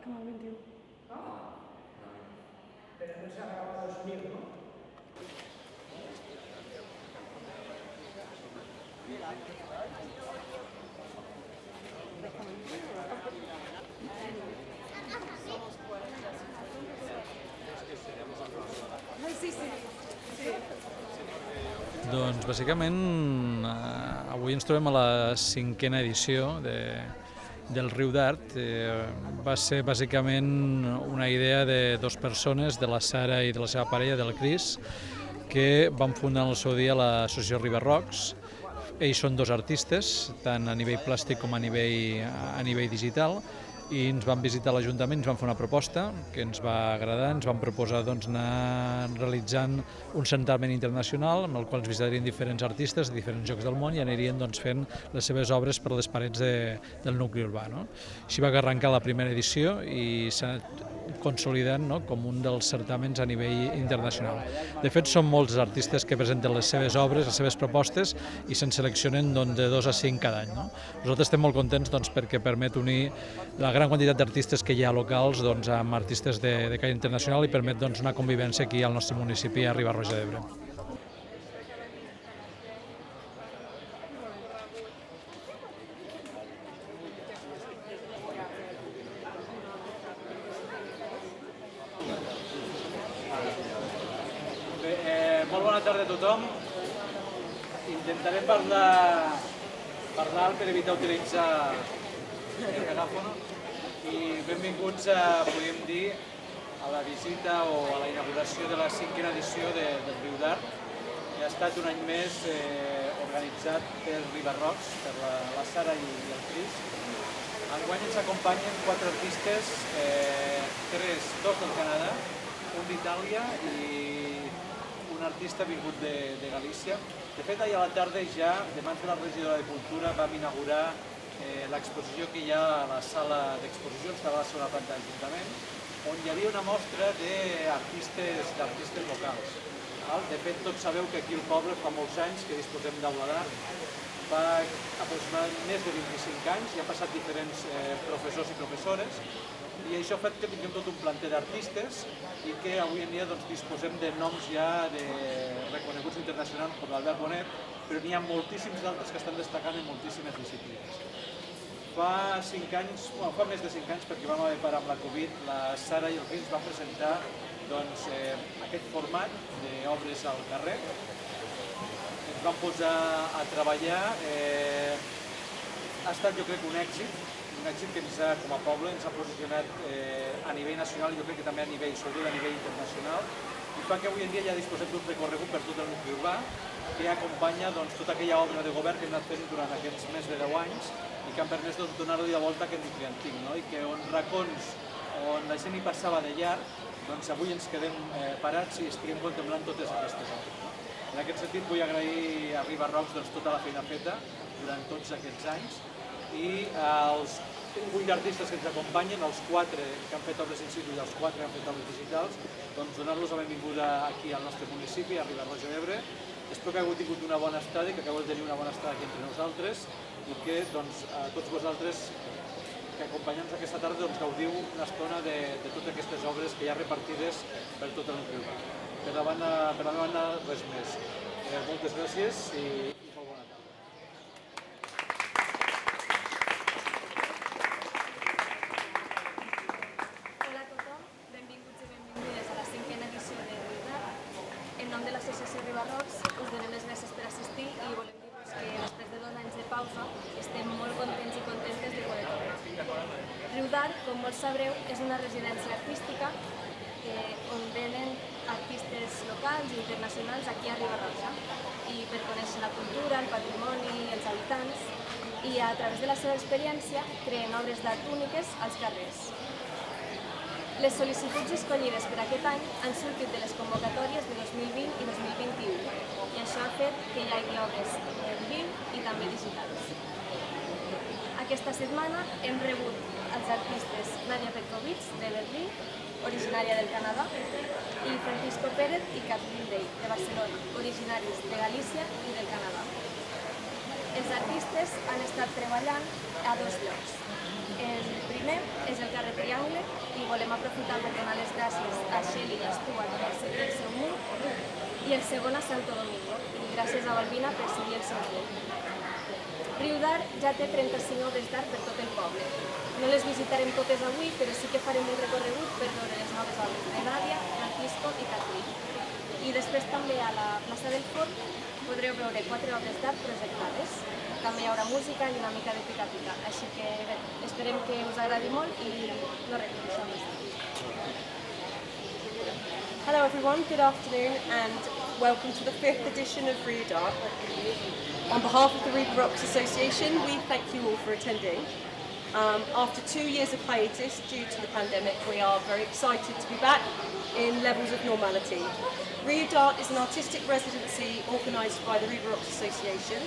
Canal 21. Pero no se ha grabado el sonido, ¿no? Doncs bàsicament avui ens trobem a la cinquena edició del Riu d'Art. Va ser bàsicament una idea de dues persones, de la Sara i de la seva parella, del Cris, que van fundar en el seu dia l'associació Ribarrocs. Ells són dos artistes, tant a nivell plàstic com a nivell digital, i ens van visitar l'Ajuntament, ens van fer una proposta que ens va agradar, ens van proposar anar realitzant un certamen internacional amb el qual ens visitarien diferents artistes de diferents llocs del món i anirien fent les seves obres per les parets del nucli urbà. Així va arrencar la primera edició i s'ha anat consolidant com un dels certàmens a nivell internacional. De fet, són molts artistes que presenten les seves obres, les seves propostes, i se'n seleccionen de 2 a 5 cada any. Nosaltres estem molt contents perquè permet unir la gran quantitat d'artistes que hi ha locals amb artistes de caire internacional i permet una convivència aquí al nostre municipi, a Riba-roja d'Ebre. Molt bona tarda a tothom. Intentaré parlar per evitar utilitzar el megàfon i benvinguts, podríem dir, a la visita o a la inauguració de la cinquena edició del Riu d'Art, que ha estat un any més organitzat per Ribarrocs, per la Sara i el Cris. Enguany ens acompanyen 4 artistes, 2 del Canadà, un d'Itàlia i un artista vingut de Galícia. De fet, ahir a la tarda ja, de mans de la regidora de Cultura, vam inaugurar l'exposició que hi ha a la sala d'exposicions, que estava a la segona planta de l'Ajuntament, on hi havia una mostra d'artistes locals. De fet, tots sabeu que aquí al poble fa molts anys que disposem d'aula d'art. Fa aproximadament més de 25 anys, hi han passat diferents professors i professores, i això ha fet que tinguem tot un planter d'artistes i que avui en dia disposem de noms ja reconeguts internacionals com l'Albert Bonet, però n'hi ha moltíssims d'altres que estan destacant en moltíssimes disciplines. Fa més de 5 anys, perquè vam haver parat amb la Covid, la Sara i el Cris van presentar aquest format d'obres al carrer. Ens vam posar a treballar. Ha estat, jo crec, un èxit que com a poble ens ha posicionat a nivell nacional i jo crec que també sobretot a nivell internacional, i fa que avui en dia ja disposem d'un recorregut per tot el nucli urbà que acompanya tota aquella obra de govern que hem anat fent durant aquests més de 10 anys i que han permès donar-li la volta a aquest nucli antic, i que on racons on la gent hi passava de llarg, avui ens quedem parats i estiguem contemplant totes aquestes obres. En aquest sentit vull agrair a Ribarrocs tota la feina feta durant tots aquests anys i als 8 artistes que ens acompanyen, els 4 que han fet obres in situ i els 4 que han fet obres digitals, donar-los la benvinguda aquí al nostre municipi, a Riba-roja d'Ebre. Espero que hagueu tingut una bona estada i que acabeu de tenir una bona estada aquí entre nosaltres i que tots vosaltres que acompanyeu-nos aquesta tarda gaudiu una estona de totes aquestes obres que hi ha repartides per tot el nucli urbà. Per la meva banda, res més. Moltes gràcies i molt bona tarda. Hola a tothom, benvinguts i benvingudes a la cinquena edició de Riu d'Art. En nom de l'associació Ribarrocs us donem les gràcies per assistir i volem dir-vos que després de 2 anys de pausa estem molt contents i contentes de poder tornar. Riu d'Art, com molts sabreu, és una residència artística on venen artistes locals i internacionals aquí a Riba-roja i per conèixer la cultura, el patrimoni visitants i a través de la seva experiència creen obres d'art úniques als carrers. Les sol·licituds escollides per aquest any han sortit de les convocatòries de 2020 i 2021 i això ha fet que hi hagi obres en viu i també digitals. Aquesta setmana hem rebut els artistes Nadia Petkovic, de Berlín, originària del Canadà, i Francisco Pérez i Kathleen Day, de Barcelona, originaris de Galícia i del Canadà. Els artistes han estat treballant a dos llocs. El primer és el carrer Triangle i volem aprofitar per donar les gràcies a Shelly i a Stuart per seguir el seu mur, i el segon a Santo Domingo, i gràcies a Balbina per seguir el seu mur. Riu d'Art ja té 35 obres d'art per tot el poble. No les visitarem totes avui, però sí que farem un recorregut per veure les noves obres de Nadia, Francisco i Kathleen. I després també a la plaça del Forn podreu veure 4 obres d'art projectades. També hi haurà música i una mica de pica-pica, així que bé, esperem que us agradi molt i no res, això més. Hello everyone, good afternoon and welcome to the 5th edition of Rio D'Art. On behalf of the River Rocks Association, we thank you all for attending. After 2 years of hiatus due to the pandemic, we are very excited to be back in levels of normality. Rio D'Art is an artistic residency organised by the River Rocks Association.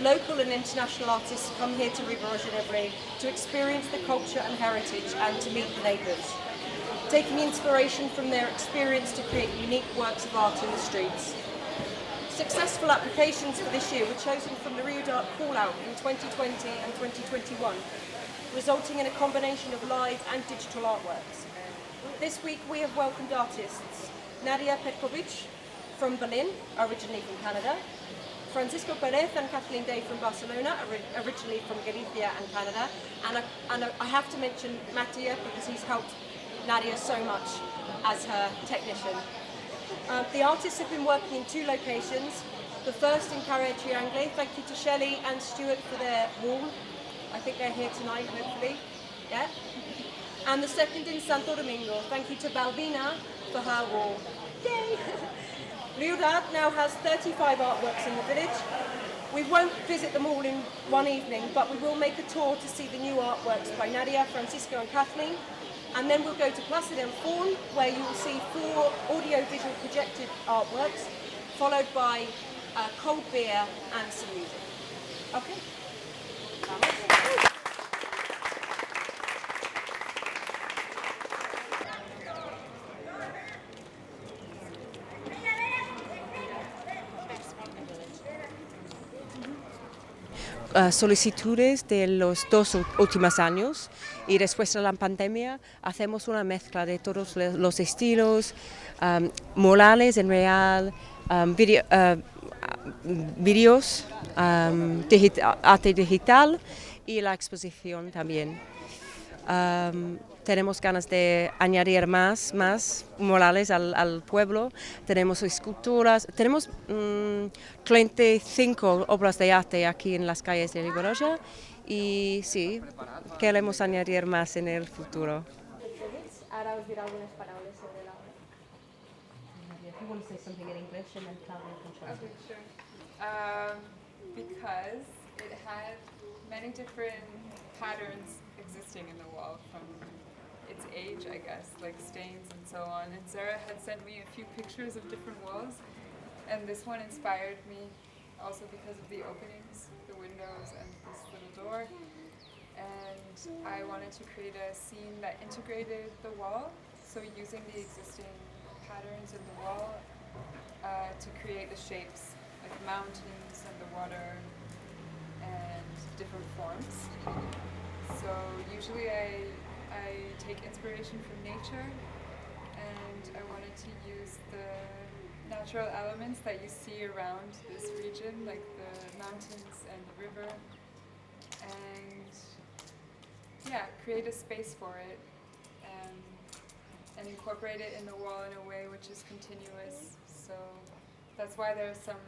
Local and international artists come here to River Roja and Ebre to experience the culture and heritage and to meet the neighbours, taking inspiration from their experience to create unique works of art in the streets. Successful applications for this year were chosen from the Rio D'Art call-out in 2020 and 2021, resulting in a combination of live and digital artworks. This week we have welcomed artists Nadia Petkovic from Berlin, originally from Canada, Francisco Perez and Kathleen Day from Barcelona, originally from Galicia and Canada, and I have to mention Mattia because he's helped Nadia so much as her technician. The artists have been working in 2 locations. The first in Carré Triangle. Thank you to Shelley and Stuart for their wall. I think they're here tonight, hopefully. Yeah. And the second in Santo Domingo. Thank you to Balbina for her wall. Yay! Rio D'Art now has 35 artworks in the village. We won't visit them all in one evening, but we will make a tour to see the new artworks by Nadia, Francisco and Kathleen. And then we'll go to Plaza del Forn, where you will see 4 audio-visual projected artworks, followed by cold beer and some music. Okay? Solicitudes de los 2 últimos años y después de la pandemia hacemos una mezcla de todos los estilos, murales en real, vídeos, arte digital y la exposición también. Tenemos ganas de añadir más murales al pueblo, tenemos esculturas, tenemos 35 obras de arte aquí en las calles de River Roja y sí, queremos añadir más en el futuro. Ahora os diré algunas palabras sobre la obra. If you want to say something in English and then Claudia can translate. Okay, sure. Because it had many different patterns existing in the wall from its age, I guess, like stains and so on. And Sarah had sent me a few pictures of different walls, and this one inspired me also because of the openings, the windows, and this little door. And I wanted to create a scene that integrated the wall, so using the existing patterns in the wall to create the shapes, like mountains and the water and different forms. So usually I take inspiration from nature, and I wanted to use the natural elements that you see around this region, like the mountains and the river, and yeah, create a space for it and incorporate it in the wall in a way which is continuous. So that's why there are some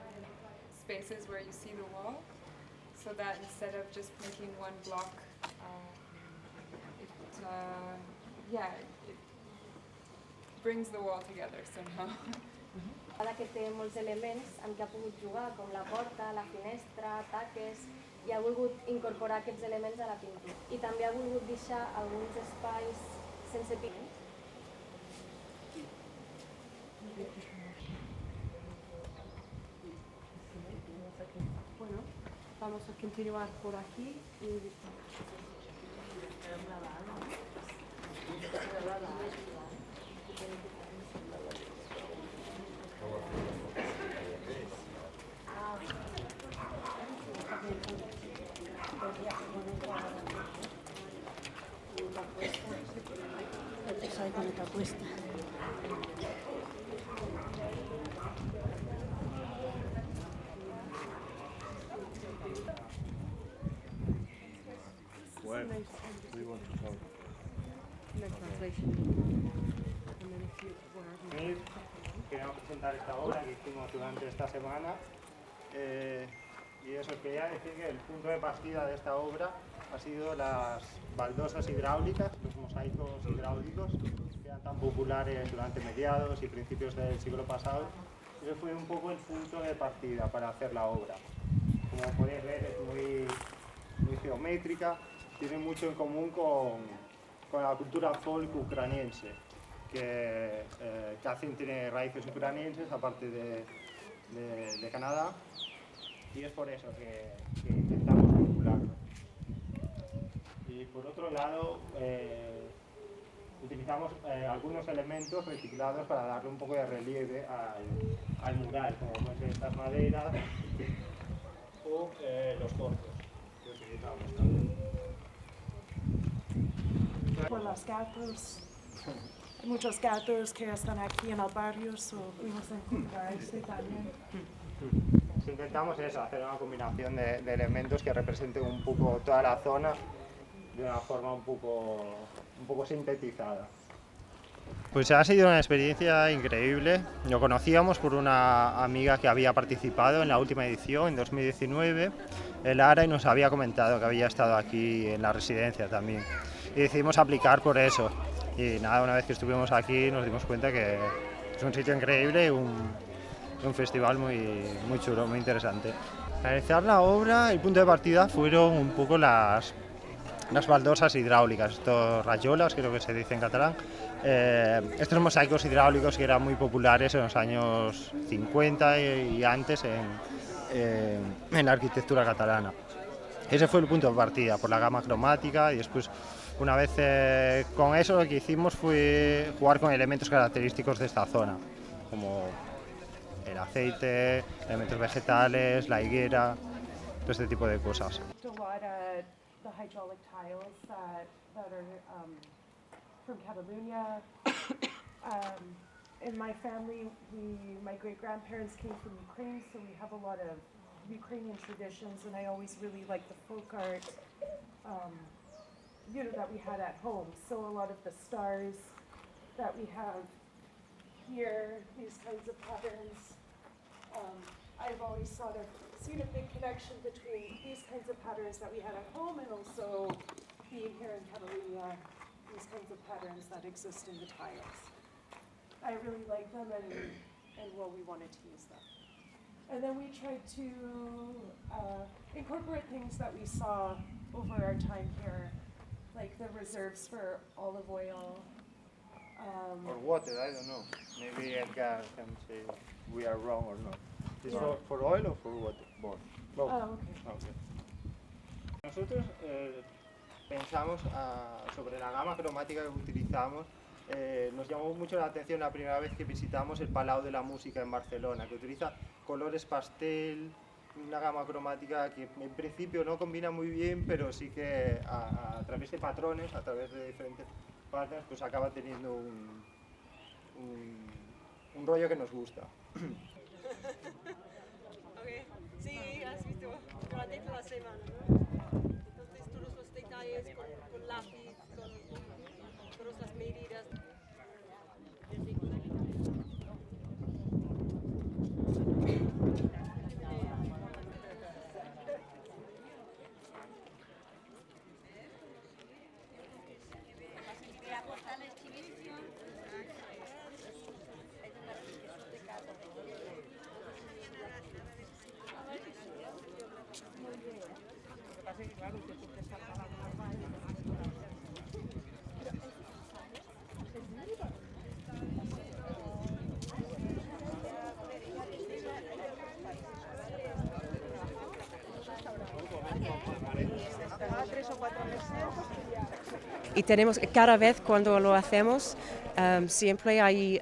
spaces where you see the wall, so that instead of just making one block, it brings the wall together somehow. Ara que té molts elements amb què ha pogut jugar, com la porta, la finestra, taques, i ha volgut incorporar aquests elements a la pintura. I també ha volgut deixar alguns espais sense pigments. Bueno, vamos a continuar por aquí y... Queríamos presentar esta obra que hicimos durante esta semana y eso, quería decir que el punto de partida de esta obra ha sido las baldosas hidráulicas, los mosaicos hidráulicos que eran tan populares durante mediados y principios del siglo pasado. Ese fue un poco el punto de partida para hacer la obra. Como podéis ver, es muy geométrica, tiene mucho en común con la cultura folk ucraniense, que tiene raíces ucranienses, aparte de Canadá, y es por eso que intentamos vincularlo. Y por otro lado, utilizamos algunos elementos reciclados para darle un poco de relieve al mural, como pueden ser estas maderas o los cortos que utilizamos también. Por los gatos, muchos gatos que están aquí en el barrio, fuimos a encontrar este también. Intentamos eso, hacer una combinación de elementos que representen un poco toda la zona de una forma un poco sintetizada. Pues ha sido una experiencia increíble. Lo conocíamos por una amiga que había participado en la última edición, en 2019, el Ara, y nos había comentado que había estado aquí en la residencia también. Y decidimos aplicar por eso. Y nada, una vez que estuvimos aquí nos dimos cuenta que es un sitio increíble y un festival muy chulo, muy interesante. Para realizar la obra, el punto de partida fueron un poco las baldosas hidráulicas, estos rayolas, creo que se dice en catalán, estos mosaicos hidráulicos que eran muy populares en los años 50 y antes en la arquitectura catalana. Ese fue el punto de partida, por la gama cromática, y después, una vez con eso, lo que hicimos fue jugar con elementos característicos de esta zona, como el aceite, elementos vegetales, la higuera, todo este tipo de cosas. The hydraulic tiles that are from Catalonia. In my family, my great-grandparents came from Ukraine, so we have a lot of Ukrainian traditions, and I always really liked the folk art, that we had at home. So a lot of the stars that we have here, these kinds of patterns, I've always seen a big connection between these kinds of patterns that we had at home and also being here in Catalonia, these kinds of patterns that exist in the tiles. I really like them and we wanted to use them. And then we tried to incorporate things that we saw over our time here, like the reserves for olive oil. Or water, I don't know. Maybe Edgar can say we are wrong or not. Is for oil or for water? Both. Oh, okay. Nosotros pensamos sobre la gama cromática que utilizamos. Nos llamó mucho la atención la primera vez que visitamos el Palau de la Música en Barcelona, que utiliza colores pastel, una gama cromática que en principio no combina muy bien, pero sí que a través de patrones, a través de diferentes patrones, pues acaba teniendo un rollo que nos gusta. Okay. Sí, has visto durante toda la semana, ¿no? Entonces todos los detalles con lápiz, con todas las medidas. Y tenemos, cada vez cuando lo hacemos, siempre hay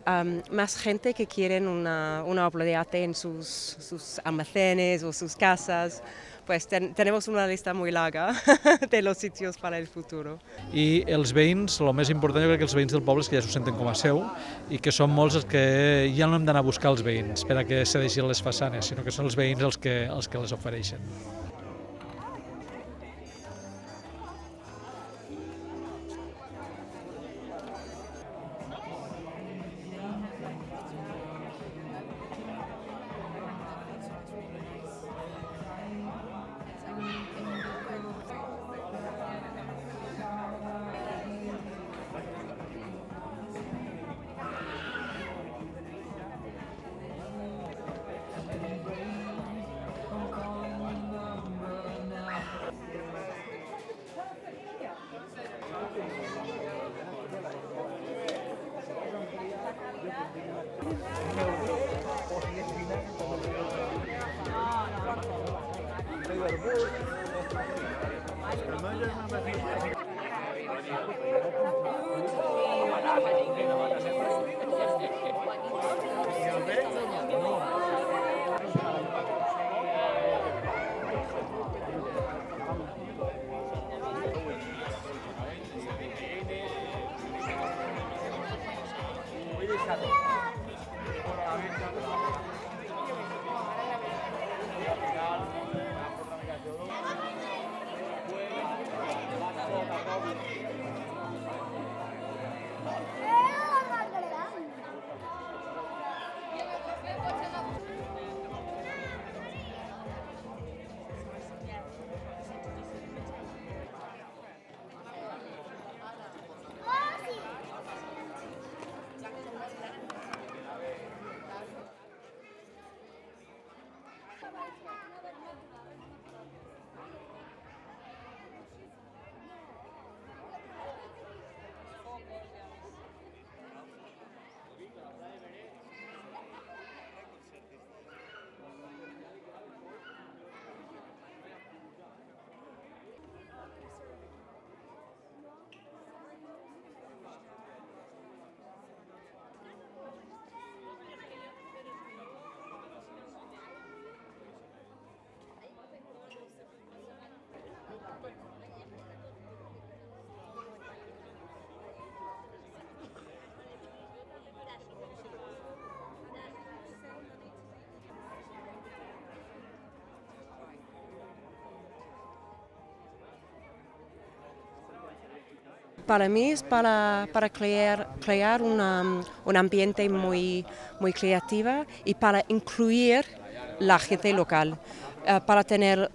más gente que quieren una obra de arte en sus almacenes o sus casas. Pues tenemos una lista muy larga de los sitios para el futuro. I els veïns, el més important jo crec que els veïns del poble és que ja s'ho senten com a seu i que són molts els que ja no hem d'anar a buscar els veïns per a que cedeixin les façanes, sinó que són els veïns els que les ofereixen. Para mí es para crear un ambiente muy creativo y para incluir la gente local, para tener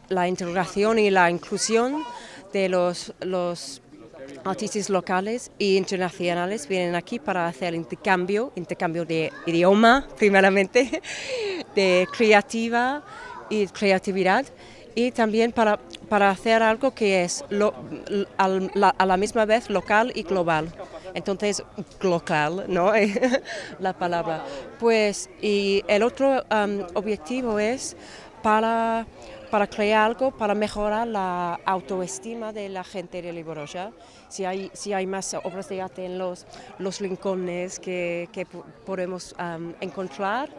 la integración y la inclusión de los artistas locales e internacionales. Vienen aquí para hacer intercambio de idioma primeramente, de creatividad. Y también para hacer algo que es a la misma vez local y global. Entonces, local, ¿no? La palabra. Pues, y el otro objetivo es para crear algo, para mejorar la autoestima de la gente de Liberoja. Si hay más obras de arte en los rincones que podemos encontrar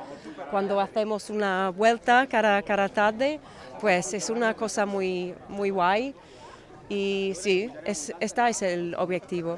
cuando hacemos una vuelta cada tarde, pues es una cosa muy guay y sí, este es el objetivo.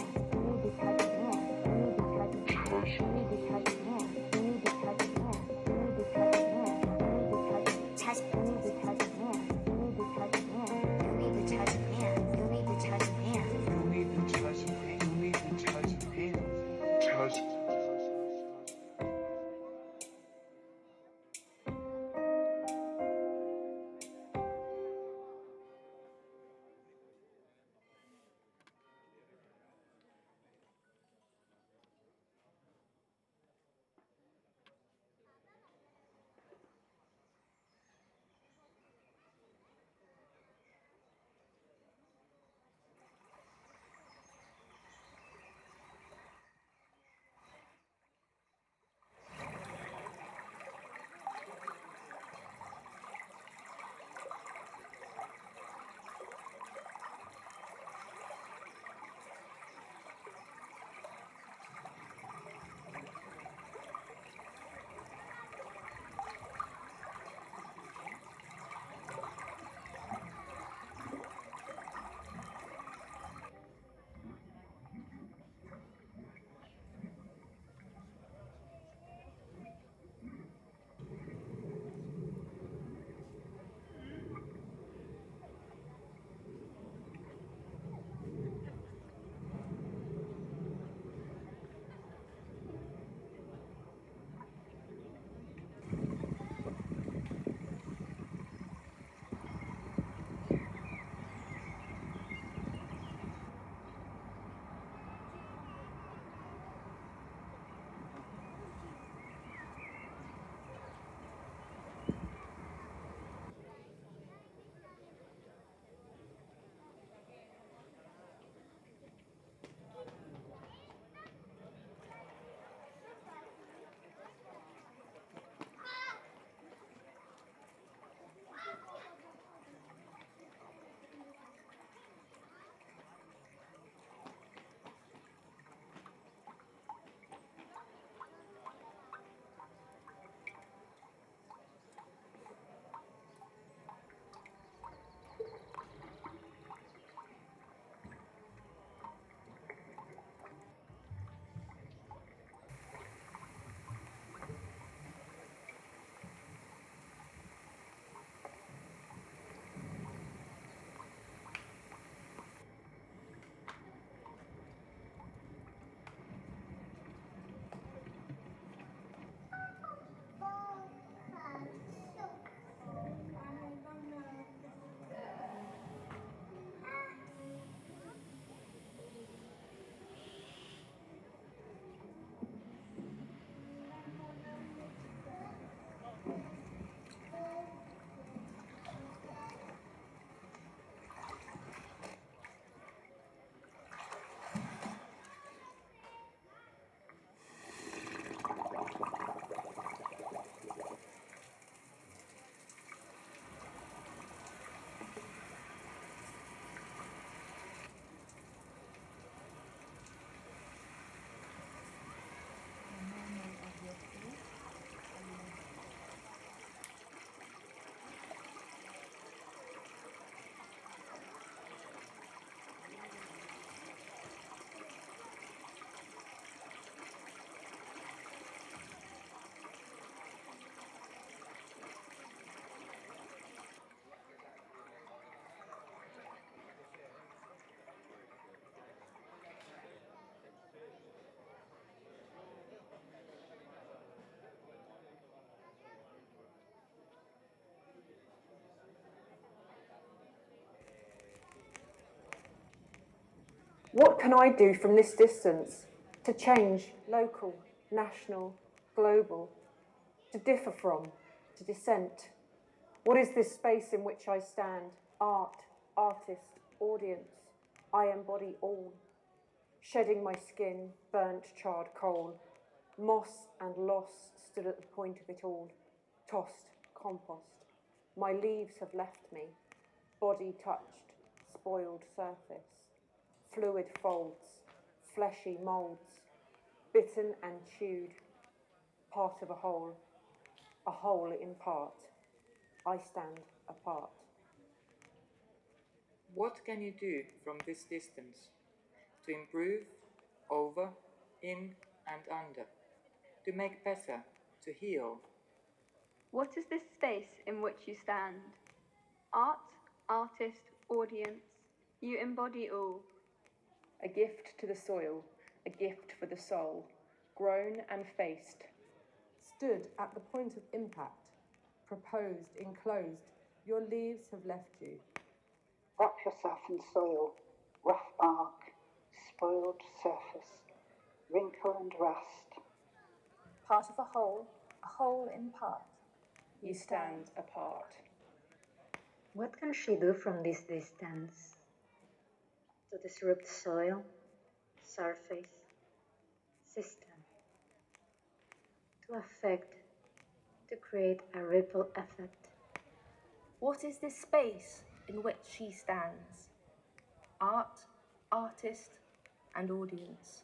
What can I do from this distance to change local, national, global, to differ from, to dissent? What is this space in which I stand? Art, artist, audience, I embody all. Shedding my skin, burnt, charred coal, moss and loss stood at the point of it all. Tossed, compost, my leaves have left me, body touched, spoiled surface, fluid folds, fleshy moulds, bitten and chewed, part of a whole in part. I stand apart. What can you do from this distance to improve, over, in and under, to make better, to heal? What is this space in which you stand? Art, artist, audience, you embody all. A gift to the soil, a gift for the soul, grown and faced. Stood at the point of impact, proposed, enclosed, your leaves have left you. Wrap yourself in soil, rough bark, spoiled surface, wrinkle and rust. Part of a whole in part. You stand apart. What can she do from this distance? To disrupt soil, surface, system. To affect, to create a ripple effect. What is this space in which she stands? Art, artist, and audience.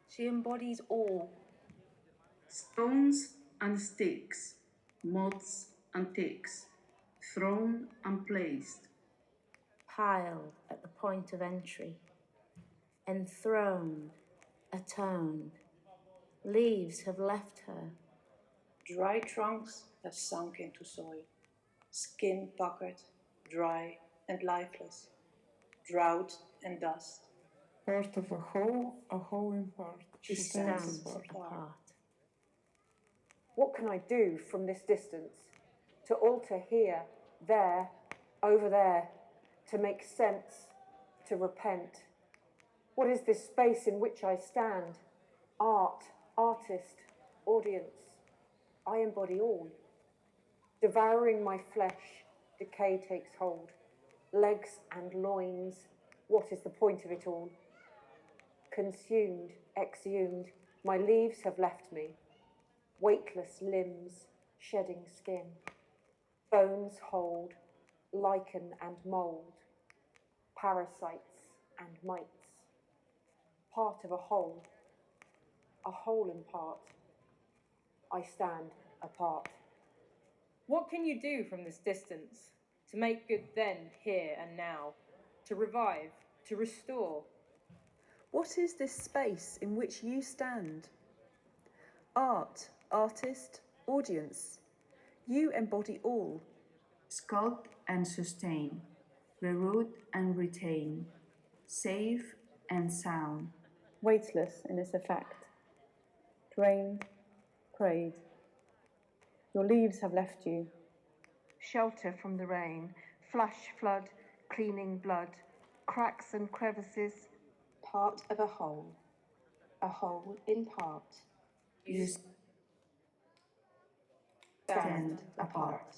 She embodies all. Stones and sticks, moths and ticks, thrown and placed. Piled at the point of entry, enthroned, atoned. Leaves have left her. Dry trunks have sunk into soil, skin puckered, dry and lifeless, drought and dust. Part of a whole in part. She stands apart. What can I do from this distance to alter here, there, over there, to make sense, to repent? What is this space in which I stand? Art, artist, audience, I embody all. Devouring my flesh, decay takes hold. Legs and loins, what is the point of it all? Consumed, exhumed, my leaves have left me. Weightless limbs, shedding skin. Bones hold, lichen and mould. Parasites and mites. Part of a whole in part. I stand apart. What can you do from this distance to make good then, here and now, to revive, to restore? What is this space in which you stand? Art, artist, audience, you embody all. Sculpt and sustain, reroute and retain, save and sound. Weightless in its effect, drained, prayed. Your leaves have left you. Shelter from the rain, flash flood, cleaning blood, cracks and crevices. Part of a whole in part. You stand apart.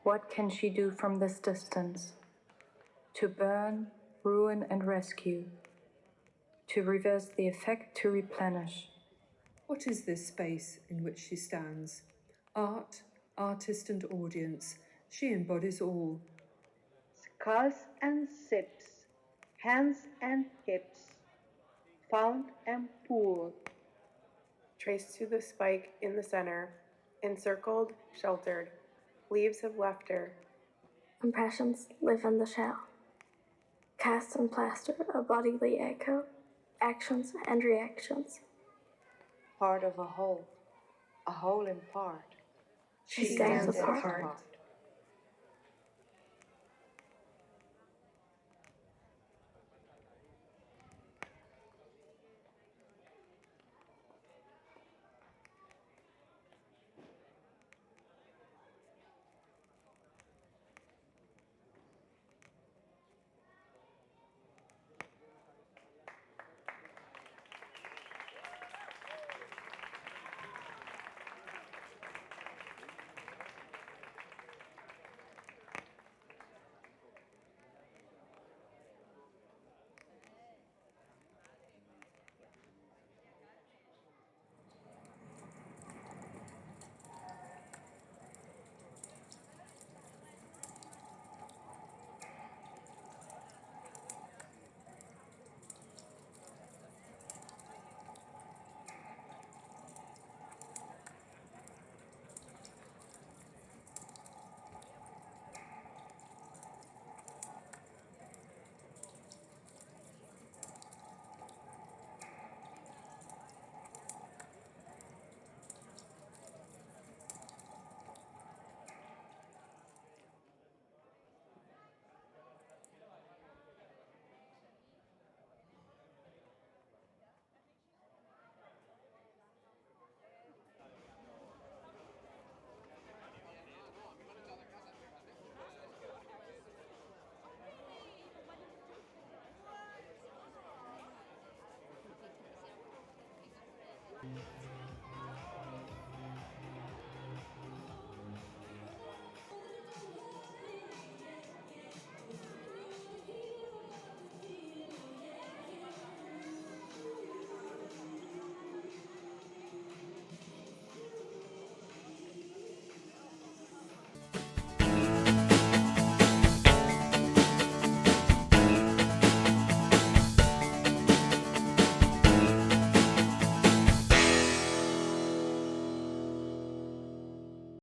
What can she do from this distance? To burn, ruin and rescue. To reverse the effect, to replenish. What is this space in which she stands? Art, artist and audience, she embodies all. Skulls and sips, hands and hips, found and pooled. Traced to the spike in the center, encircled, sheltered, leaves have left her. Impressions live in the shell. Cast and plaster a bodily echo, actions and reactions. Part of a whole in part. She stands apart.